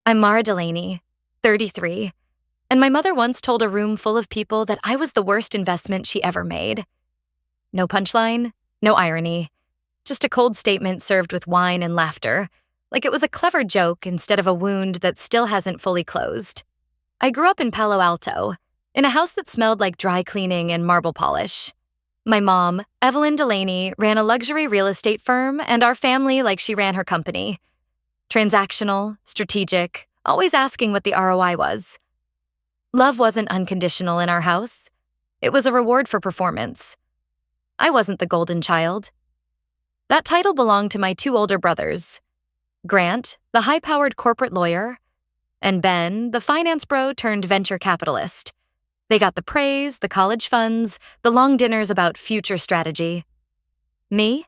I'm Mara Delaney, 33, and my mother once told a room full of people that I was the worst investment she ever made. No punchline, no irony, just a cold statement served with wine and laughter, like it was a clever joke instead of a wound that still hasn't fully closed. I grew up in Palo Alto, in a house that smelled like dry cleaning and marble polish. My mom, Evelyn Delaney, ran a luxury real estate firm, and our family like she ran her company. Transactional, strategic, always asking what the ROI was. Love wasn't unconditional in our house. It was a reward for performance. I wasn't the golden child. That title belonged to my two older brothers, Grant, the high-powered corporate lawyer, and Ben, the finance bro turned venture capitalist. They got the praise, the college funds, the long dinners about future strategy. Me?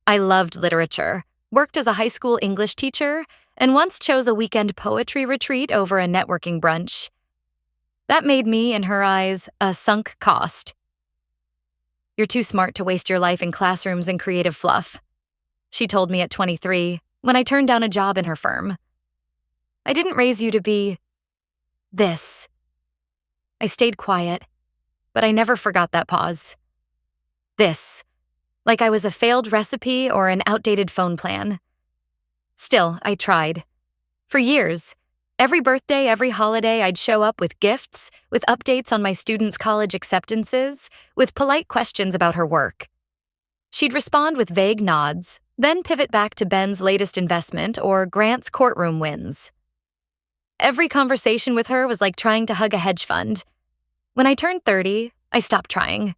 I loved literature, worked as a high school English teacher, and once chose a weekend poetry retreat over a networking brunch. That made me, in her eyes, a sunk cost. You're too smart to waste your life in classrooms and creative fluff, she told me at 23, when I turned down a job in her firm. I didn't raise you to be this. I stayed quiet, but I never forgot that pause. This, like I was a failed recipe or an outdated phone plan. Still, I tried. For years, every birthday, every holiday, I'd show up with gifts, with updates on my students' college acceptances, with polite questions about her work. She'd respond with vague nods, then pivot back to Ben's latest investment or Grant's courtroom wins. Every conversation with her was like trying to hug a hedge fund. When I turned 30, I stopped trying.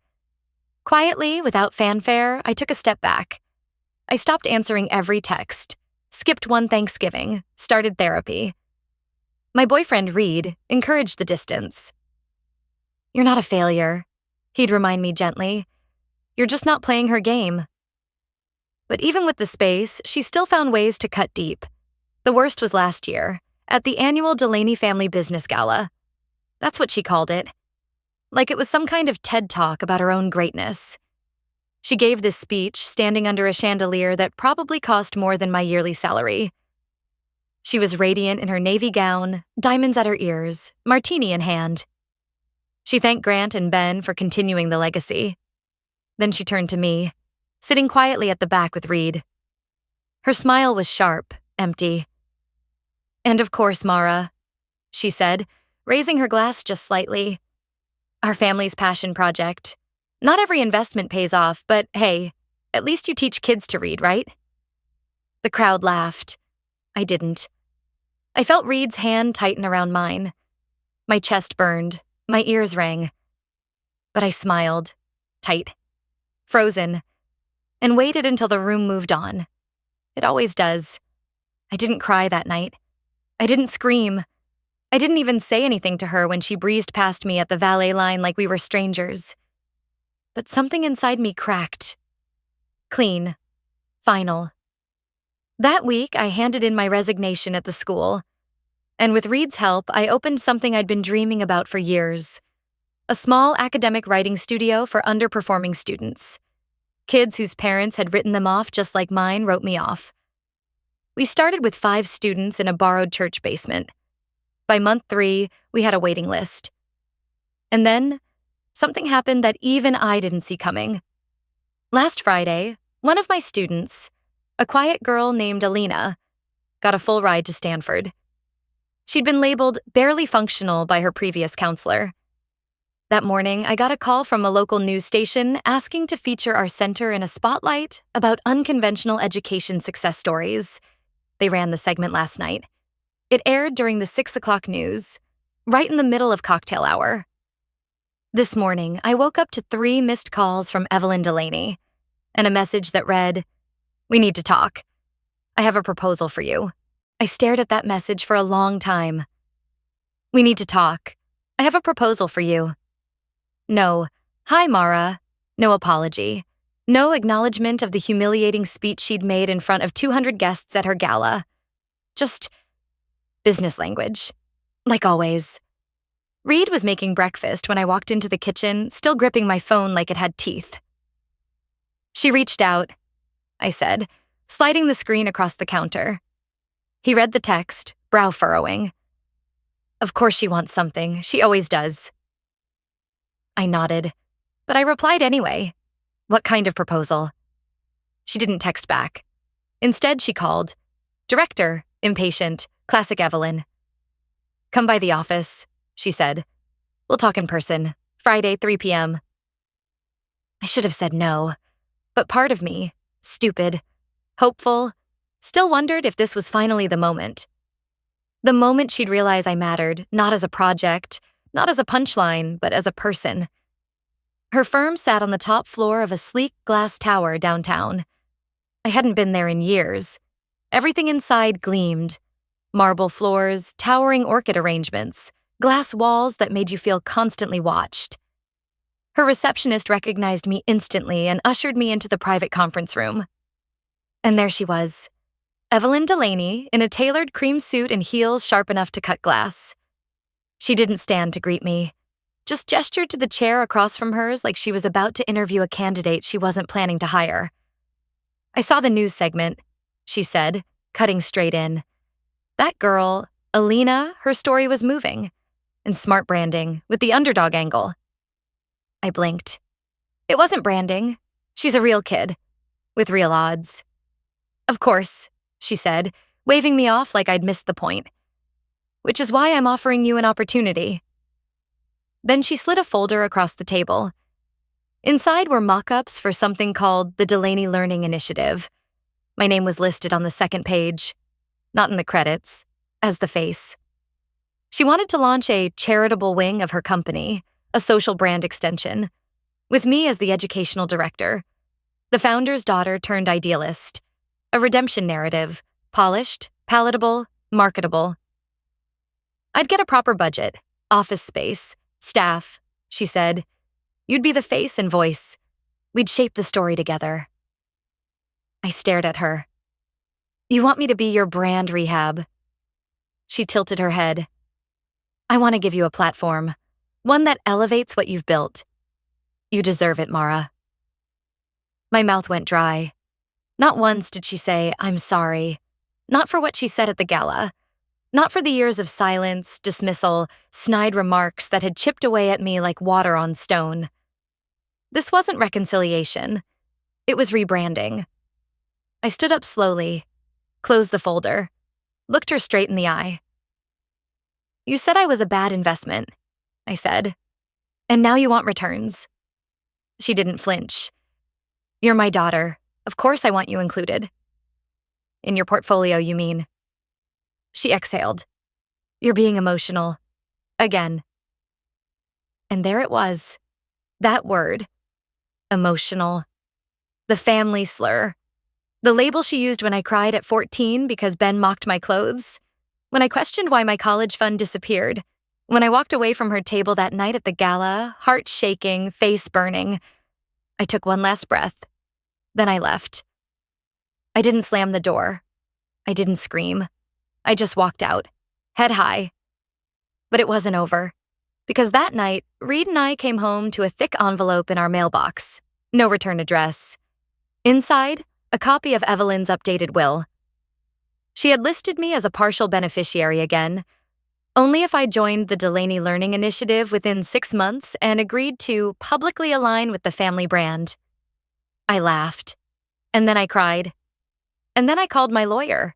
Quietly, without fanfare, I took a step back. I stopped answering every text, skipped one Thanksgiving, started therapy. My boyfriend, Reed, encouraged the distance. You're not a failure, he'd remind me gently. You're just not playing her game. But even with the space, she still found ways to cut deep. The worst was last year, at the annual Delaney Family Business Gala. That's what she called it. Like it was some kind of TED Talk about her own greatness. She gave this speech standing under a chandelier that probably cost more than my yearly salary. She was radiant in her navy gown, diamonds at her ears, martini in hand. She thanked Grant and Ben for continuing the legacy. Then she turned to me, sitting quietly at the back with Reed. Her smile was sharp, empty. And of course, Mara, she said, raising her glass just slightly. Our family's passion project. Not every investment pays off, but hey, at least you teach kids to read, right? The crowd laughed. I didn't. I felt Reed's hand tighten around mine. My chest burned, my ears rang. But I smiled, tight, frozen, and waited until the room moved on. It always does. I didn't cry that night. I didn't scream. I didn't even say anything to her when she breezed past me at the valet line like we were strangers. But something inside me cracked. Clean. Final. That week, I handed in my resignation at the school. And with Reed's help, I opened something I'd been dreaming about for years. A small academic writing studio for underperforming students. Kids whose parents had written them off just like mine wrote me off. We started with 5 students in a borrowed church basement. By month 3, we had a waiting list. And then, something happened that even I didn't see coming. Last Friday, one of my students, a quiet girl named Alina, got a full ride to Stanford. She'd been labeled barely functional by her previous counselor. That morning, I got a call from a local news station asking to feature our center in a spotlight about unconventional education success stories. They ran the segment last night. It aired during the 6 o'clock news, right in the middle of cocktail hour. This morning, I woke up to 3 missed calls from Evelyn Delaney, and a message that read, "We need to talk. I have a proposal for you." I stared at that message for a long time. "We need to talk. I have a proposal for you." No, "Hi, Mara." No apology. No acknowledgement of the humiliating speech she'd made in front of 200 guests at her gala. Just business language. Like always. Reed was making breakfast when I walked into the kitchen, still gripping my phone like it had teeth. "She reached out," I said, sliding the screen across the counter. He read the text, brow furrowing. Of course she wants something. She always does. I nodded, but I replied anyway. What kind of proposal? She didn't text back. Instead, she called. Director, impatient, classic Evelyn. Come by the office, she said. We'll talk in person. Friday, 3 p.m. I should have said no, but part of me, stupid, hopeful, still wondered if this was finally the moment. The moment she'd realize I mattered, not as a project, not as a punchline, but as a person. Her firm sat on the top floor of a sleek glass tower downtown. I hadn't been there in years. Everything inside gleamed. Marble floors, towering orchid arrangements, glass walls that made you feel constantly watched. Her receptionist recognized me instantly and ushered me into the private conference room. And there she was, Evelyn Delaney, in a tailored cream suit and heels sharp enough to cut glass. She didn't stand to greet me, just gestured to the chair across from hers like she was about to interview a candidate she wasn't planning to hire. I saw the news segment, she said, cutting straight in. That girl, Alina, her story was moving. And smart branding, with the underdog angle. I blinked. It wasn't branding. She's a real kid, with real odds. Of course, she said, waving me off like I'd missed the point. Which is why I'm offering you an opportunity. Then she slid a folder across the table. Inside were mock-ups for something called the Delaney Learning Initiative. My name was listed on the second page, not in the credits, as the face. She wanted to launch a charitable wing of her company, a social brand extension, with me as the educational director, the founder's daughter turned idealist, a redemption narrative, polished, palatable, marketable. I'd get a proper budget, office space, staff, she said. You'd be the face and voice. We'd shape the story together. I stared at her. You want me to be your brand rehab? She tilted her head. I want to give you a platform, one that elevates what you've built. You deserve it, Mara. My mouth went dry. Not once did she say, I'm sorry. Not for what she said at the gala. Not for the years of silence, dismissal, snide remarks that had chipped away at me like water on stone. This wasn't reconciliation. It was rebranding. I stood up slowly, closed the folder, looked her straight in the eye. You said I was a bad investment, I said. And now you want returns. She didn't flinch. You're my daughter. Of course I want you included. In your portfolio, you mean. She exhaled. You're being emotional. Again. And there it was. That word. Emotional. The family slur. The label she used when I cried at 14 because Ben mocked my clothes. When I questioned why my college fund disappeared. When I walked away from her table that night at the gala, heart shaking, face burning. I took one last breath. Then I left. I didn't slam the door. I didn't scream. I just walked out, head high. But it wasn't over. Because that night, Reed and I came home to a thick envelope in our mailbox. No return address. Inside, a copy of Evelyn's updated will. She had listed me as a partial beneficiary again, only if I joined the Delaney Learning Initiative within 6 months and agreed to publicly align with the family brand. I laughed. And then I cried. And then I called my lawyer.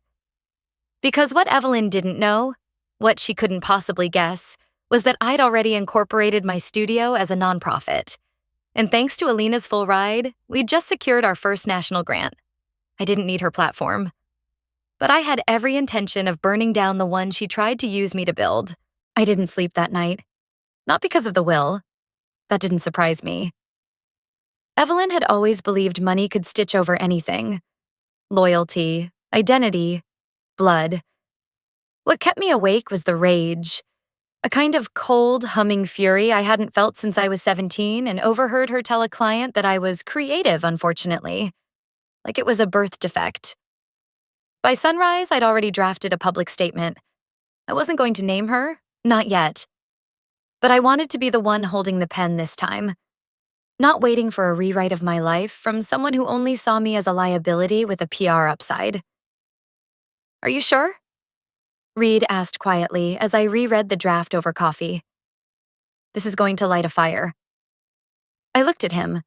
Because what Evelyn didn't know, what she couldn't possibly guess, was that I'd already incorporated my studio as a nonprofit. And thanks to Alina's full ride, we'd just secured our first national grant. I didn't need her platform. But I had every intention of burning down the one she tried to use me to build. I didn't sleep that night. Not because of the will. That didn't surprise me. Evelyn had always believed money could stitch over anything. Loyalty, identity, blood. What kept me awake was the rage. A kind of cold, humming fury I hadn't felt since I was 17 and overheard her tell a client that I was creative, unfortunately. Like it was a birth defect. By sunrise, I'd already drafted a public statement. I wasn't going to name her, not yet. But I wanted to be the one holding the pen this time. Not waiting for a rewrite of my life from someone who only saw me as a liability with a PR upside. Are you sure? Reed asked quietly as I reread the draft over coffee. This is going to light a fire. I looked at him.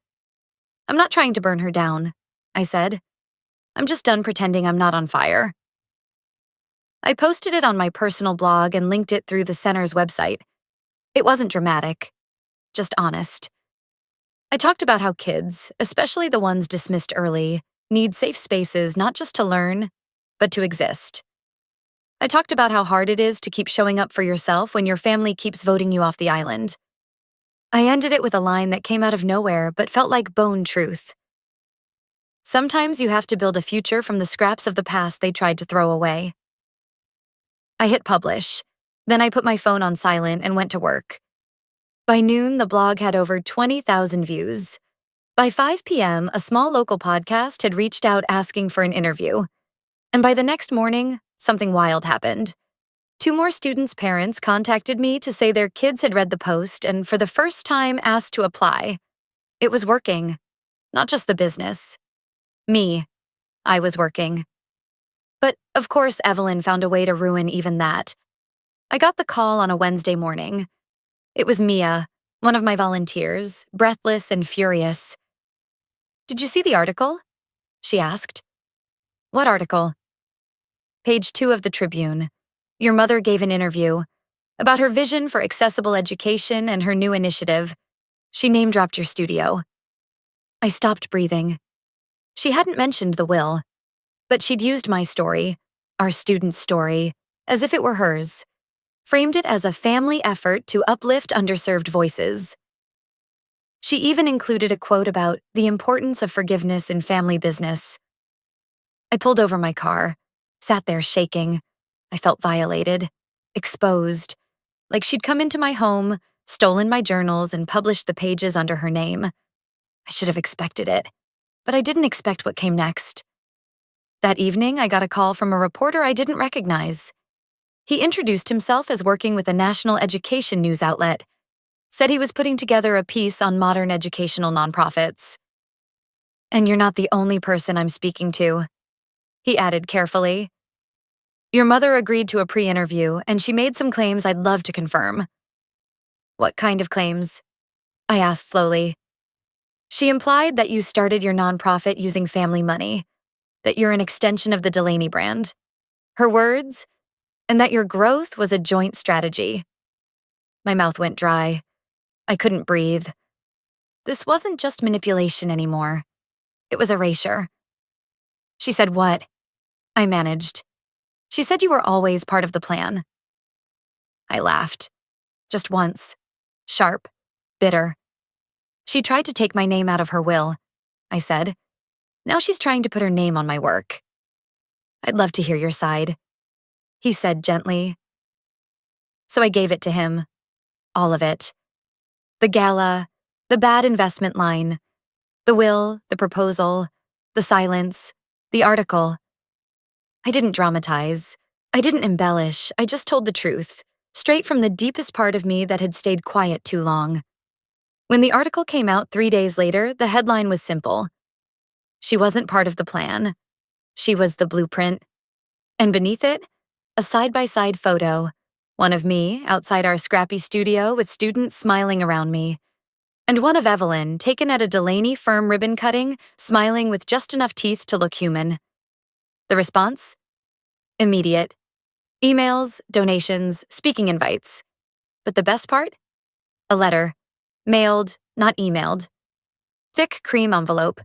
I'm not trying to burn her down, I said. I'm just done pretending I'm not on fire. I posted it on my personal blog and linked it through the center's website. It wasn't dramatic, just honest. I talked about how kids, especially the ones dismissed early, need safe spaces not just to learn, but to exist. I talked about how hard it is to keep showing up for yourself when your family keeps voting you off the island. I ended it with a line that came out of nowhere but felt like bone truth. Sometimes you have to build a future from the scraps of the past they tried to throw away. I hit publish. Then I put my phone on silent and went to work. By noon, the blog had over 20,000 views. By 5 p.m., a small local podcast had reached out asking for an interview. And by the next morning, something wild happened. 2 more students' parents contacted me to say their kids had read the post and for the first time asked to apply. It was working. Not just the business. Me. I was working. But, of course, Evelyn found a way to ruin even that. I got the call on a Wednesday morning. It was Mia, one of my volunteers, breathless and furious. Did you see the article? She asked. What article? Page 2 of the Tribune. Your mother gave an interview about her vision for accessible education and her new initiative. She name-dropped your studio. I stopped breathing. She hadn't mentioned the will, but she'd used my story, our student's story, as if it were hers, framed it as a family effort to uplift underserved voices. She even included a quote about the importance of forgiveness in family business. I pulled over my car, sat there shaking. I felt violated, exposed, like she'd come into my home, stolen my journals, and published the pages under her name. I should have expected it, but I didn't expect what came next. That evening, I got a call from a reporter I didn't recognize. He introduced himself as working with a national education news outlet, said he was putting together a piece on modern educational nonprofits. And you're not the only person I'm speaking to, he added carefully. Your mother agreed to a pre-interview, and she made some claims I'd love to confirm. What kind of claims? I asked slowly. She implied that you started your nonprofit using family money, that you're an extension of the Delaney brand. Her words, and that your growth was a joint strategy. My mouth went dry. I couldn't breathe. This wasn't just manipulation anymore. It was erasure. She said what? I managed. She said you were always part of the plan. I laughed. Just once. Sharp. Bitter. She tried to take my name out of her will, I said. Now she's trying to put her name on my work. I'd love to hear your side, he said gently. So I gave it to him. All of it. The gala, the bad investment line, the will, the proposal, the silence, the article. I didn't dramatize. I didn't embellish. I just told the truth, straight from the deepest part of me that had stayed quiet too long. When the article came out 3 days later, the headline was simple. She wasn't part of the plan. She was the blueprint. And beneath it, a side-by-side photo, one of me outside our scrappy studio with students smiling around me, and one of Evelyn taken at a Delaney firm ribbon cutting, smiling with just enough teeth to look human. The response? Immediate. Emails, donations, speaking invites. But the best part? A letter. Mailed, not emailed. Thick cream envelope.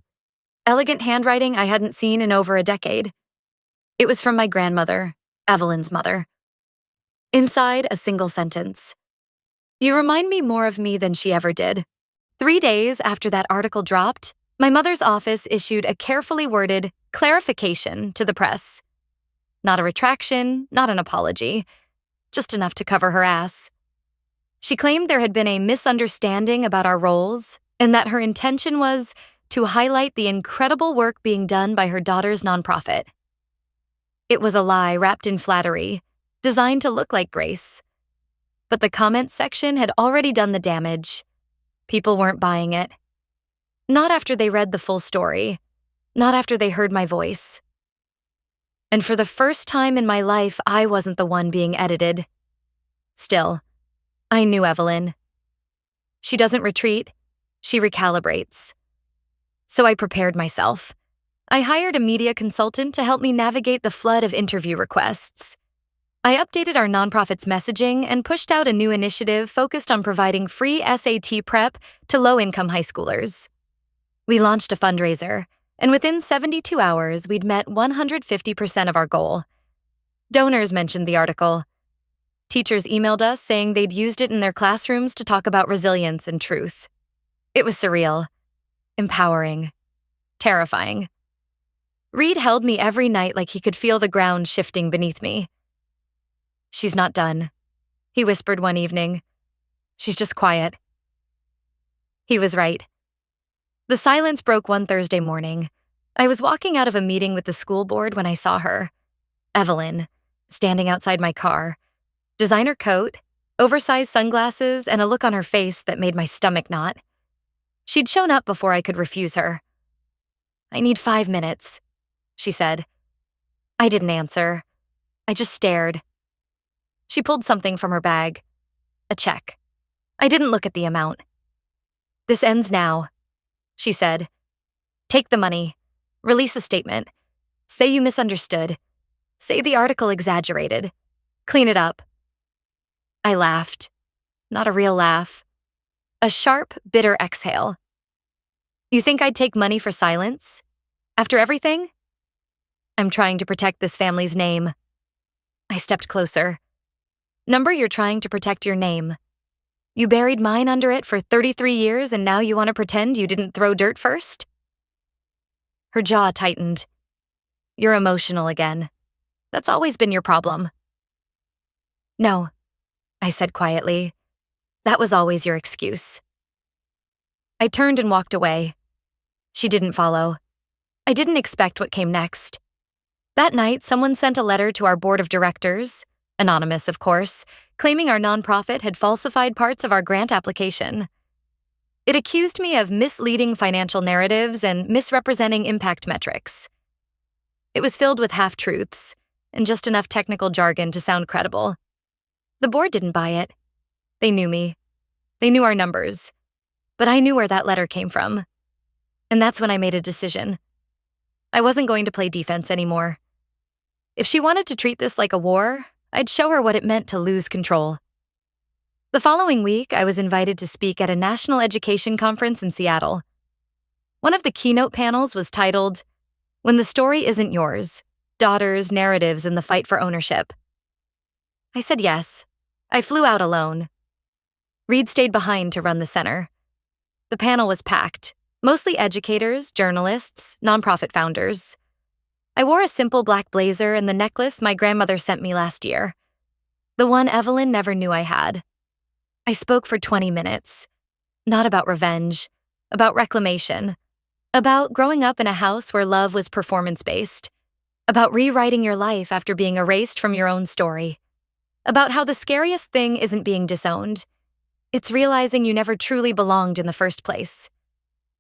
Elegant handwriting I hadn't seen in over a decade. It was from my grandmother, Evelyn's mother. Inside, a single sentence. You remind me more of me than she ever did. 3 days after that article dropped, my mother's office issued a carefully worded clarification to the press. Not a retraction, not an apology, just enough to cover her ass. She claimed there had been a misunderstanding about our roles and that her intention was to highlight the incredible work being done by her daughter's nonprofit. It was a lie wrapped in flattery, designed to look like grace. But the comments section had already done the damage. People weren't buying it. Not after they read the full story. Not after they heard my voice. And for the first time in my life, I wasn't the one being edited. Still, I knew Evelyn. She doesn't retreat, she recalibrates. So I prepared myself. I hired a media consultant to help me navigate the flood of interview requests. I updated our nonprofit's messaging and pushed out a new initiative focused on providing free SAT prep to low-income high schoolers. We launched a fundraiser, and within 72 hours, we'd met 150% of our goal. Donors mentioned the article. Teachers emailed us saying they'd used it in their classrooms to talk about resilience and truth. It was surreal, empowering, terrifying. Reed held me every night like he could feel the ground shifting beneath me. "She's not done," he whispered one evening. "She's just quiet." He was right. The silence broke one Thursday morning. I was walking out of a meeting with the school board when I saw her, Evelyn, standing outside my car. Designer coat, oversized sunglasses, and a look on her face that made my stomach knot. She'd shown up before I could refuse her. "I need 5 minutes," she said. I didn't answer. I just stared. She pulled something from her bag. A check. I didn't look at the amount. "This ends now," she said. "Take the money. Release a statement. Say you misunderstood. Say the article exaggerated. Clean it up." I laughed. Not a real laugh. A sharp, bitter exhale. "You think I'd take money for silence? After everything?" "I'm trying to protect this family's name." I stepped closer. "Number, you're trying to protect your name. You buried mine under it for 33 years and now you want to pretend you didn't throw dirt first?" Her jaw tightened. "You're emotional again. That's always been your problem." "No," I said quietly. "That was always your excuse." I turned and walked away. She didn't follow. I didn't expect what came next. That night, someone sent a letter to our board of directors, anonymous, of course, claiming our nonprofit had falsified parts of our grant application. It accused me of misleading financial narratives and misrepresenting impact metrics. It was filled with half-truths and just enough technical jargon to sound credible. The board didn't buy it. They knew me. They knew our numbers. But I knew where that letter came from. And that's when I made a decision. I wasn't going to play defense anymore. If she wanted to treat this like a war, I'd show her what it meant to lose control. The following week, I was invited to speak at a national education conference in Seattle. One of the keynote panels was titled, "When the Story Isn't Yours, Daughters' Narratives in the Fight for Ownership." I said yes. I flew out alone. Reed stayed behind to run the center. The panel was packed, mostly educators, journalists, nonprofit founders. I wore a simple black blazer and the necklace my grandmother sent me last year, the one Evelyn never knew I had. I spoke for 20 minutes, not about revenge, about reclamation, about growing up in a house where love was performance-based, about rewriting your life after being erased from your own story, about how the scariest thing isn't being disowned. It's realizing you never truly belonged in the first place,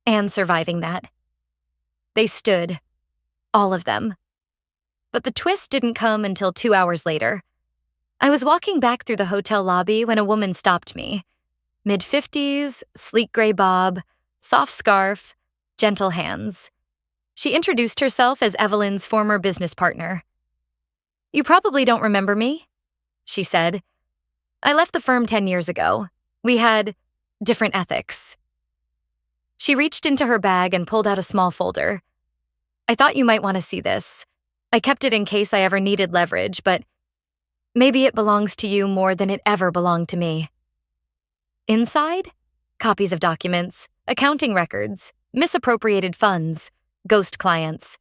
and surviving that. They stood, all of them. But the twist didn't come until 2 hours later. I was walking back through the hotel lobby when a woman stopped me. Mid-50s, sleek gray bob, soft scarf, gentle hands. She introduced herself as Evelyn's former business partner. "You probably don't remember me," she said. "I left the firm 10 years ago. We had different ethics." She reached into her bag and pulled out a small folder. "I thought you might want to see this. I kept it in case I ever needed leverage, but maybe it belongs to you more than it ever belonged to me." Inside, copies of documents, accounting records, misappropriated funds, ghost clients,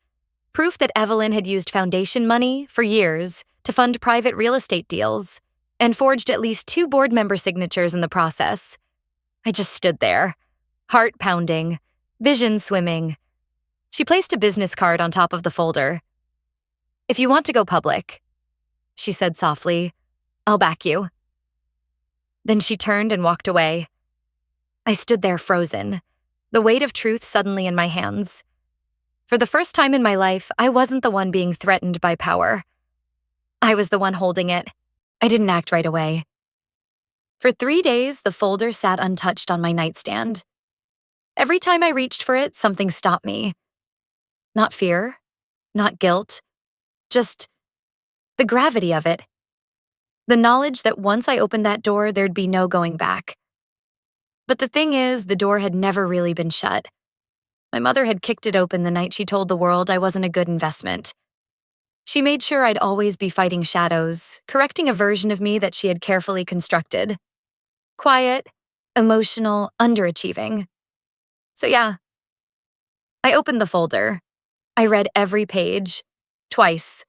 proof that Evelyn had used foundation money for years to fund private real estate deals, and forged at least 2 board member signatures in the process. I just stood there, heart pounding, vision swimming. She placed a business card on top of the folder. "If you want to go public," she said softly, "I'll back you." Then she turned and walked away. I stood there frozen, the weight of truth suddenly in my hands. For the first time in my life, I wasn't the one being threatened by power. I was the one holding it. I didn't act right away. For 3 days, the folder sat untouched on my nightstand. Every time I reached for it, something stopped me. Not fear, not guilt, just the gravity of it. The knowledge that once I opened that door, there'd be no going back. But the thing is, the door had never really been shut. My mother had kicked it open the night she told the world I wasn't a good investment. She made sure I'd always be fighting shadows, correcting a version of me that she had carefully constructed. Quiet, emotional, underachieving. So yeah, I opened the folder. I read every page, twice.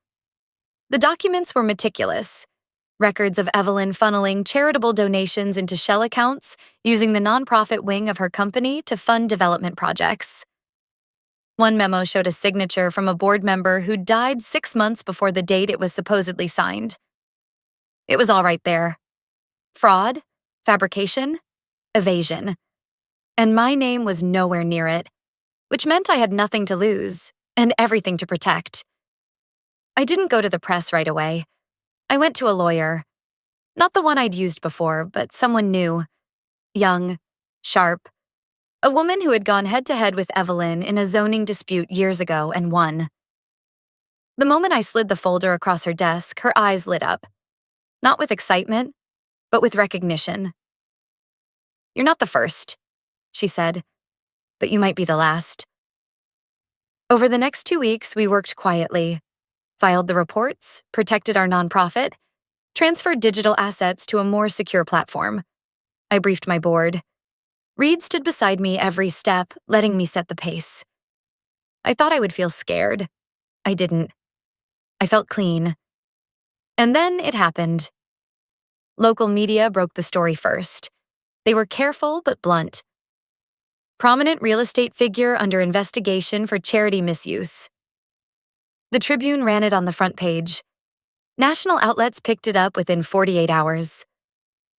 The documents were meticulous. Records of Evelyn funneling charitable donations into shell accounts, using the nonprofit wing of her company to fund development projects. One memo showed a signature from a board member who died 6 months before the date it was supposedly signed. It was all right there. Fraud, fabrication, evasion. And my name was nowhere near it, which meant I had nothing to lose and everything to protect. I didn't go to the press right away. I went to a lawyer. Not the one I'd used before, but someone new. Young, sharp. A woman who had gone head-to-head with Evelyn in a zoning dispute years ago and won. The moment I slid the folder across her desk, her eyes lit up. Not with excitement, but with recognition. "You're not the first," she said, "but you might be the last." Over the next 2 weeks, we worked quietly, filed the reports, protected our nonprofit, transferred digital assets to a more secure platform. I briefed my board. Reed stood beside me every step, letting me set the pace. I thought I would feel scared. I didn't. I felt clean. And then it happened. Local media broke the story first. They were careful but blunt. Prominent real estate figure under investigation for charity misuse. The Tribune ran it on the front page. National outlets picked it up within 48 hours.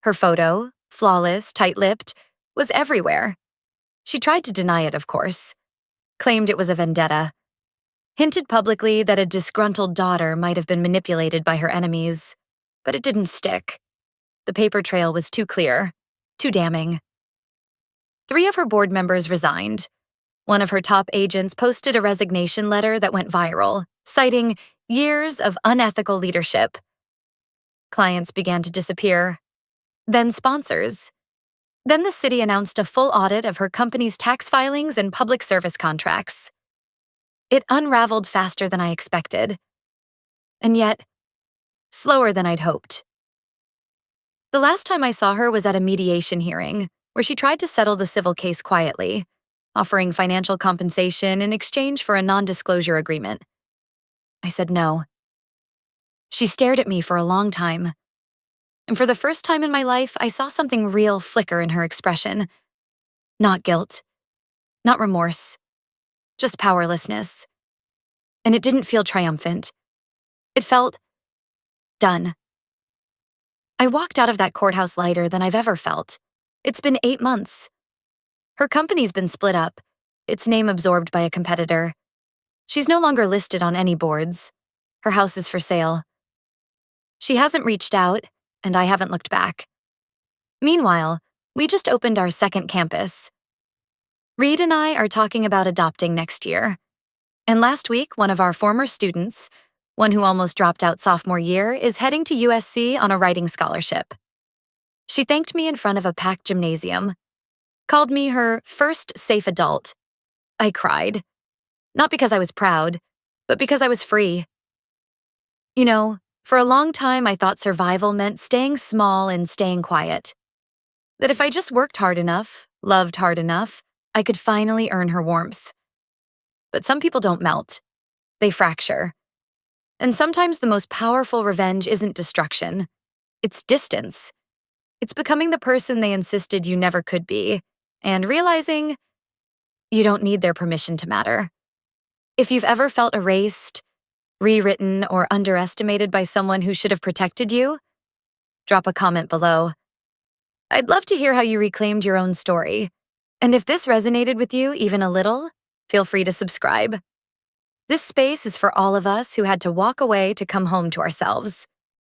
Her photo, flawless, tight-lipped, was everywhere. She tried to deny it, of course. Claimed it was a vendetta. Hinted publicly that a disgruntled daughter might have been manipulated by her enemies. But it didn't stick. The paper trail was too clear, too damning. 3 of her board members resigned. One of her top agents posted a resignation letter that went viral, citing years of unethical leadership. Clients began to disappear. Then sponsors. Then the city announced a full audit of her company's tax filings and public service contracts. It unraveled faster than I expected. And yet, slower than I'd hoped. The last time I saw her was at a mediation hearing, where she tried to settle the civil case quietly, offering financial compensation in exchange for a non-disclosure agreement. I said no. She stared at me for a long time. And for the first time in my life, I saw something real flicker in her expression. Not guilt. Not remorse. Just powerlessness. And it didn't feel triumphant. It felt done. I walked out of that courthouse lighter than I've ever felt. It's been 8 months. Her company's been split up, its name absorbed by a competitor. She's no longer listed on any boards. Her house is for sale. She hasn't reached out, and I haven't looked back. Meanwhile, we just opened our second campus. Reed and I are talking about adopting next year. And last week, one of our former students, one who almost dropped out sophomore year, is heading to USC on a writing scholarship. She thanked me in front of a packed gymnasium, called me her first safe adult. I cried. Not because I was proud, but because I was free. You know, for a long time I thought survival meant staying small and staying quiet. That if I just worked hard enough, loved hard enough, I could finally earn her warmth. But some people don't melt. They fracture. And sometimes the most powerful revenge isn't destruction. It's distance. It's becoming the person they insisted you never could be, and realizing you don't need their permission to matter. If you've ever felt erased, rewritten, or underestimated by someone who should have protected you, drop a comment below. I'd love to hear how you reclaimed your own story. And if this resonated with you even a little, feel free to subscribe. This space is for all of us who had to walk away to come home to ourselves.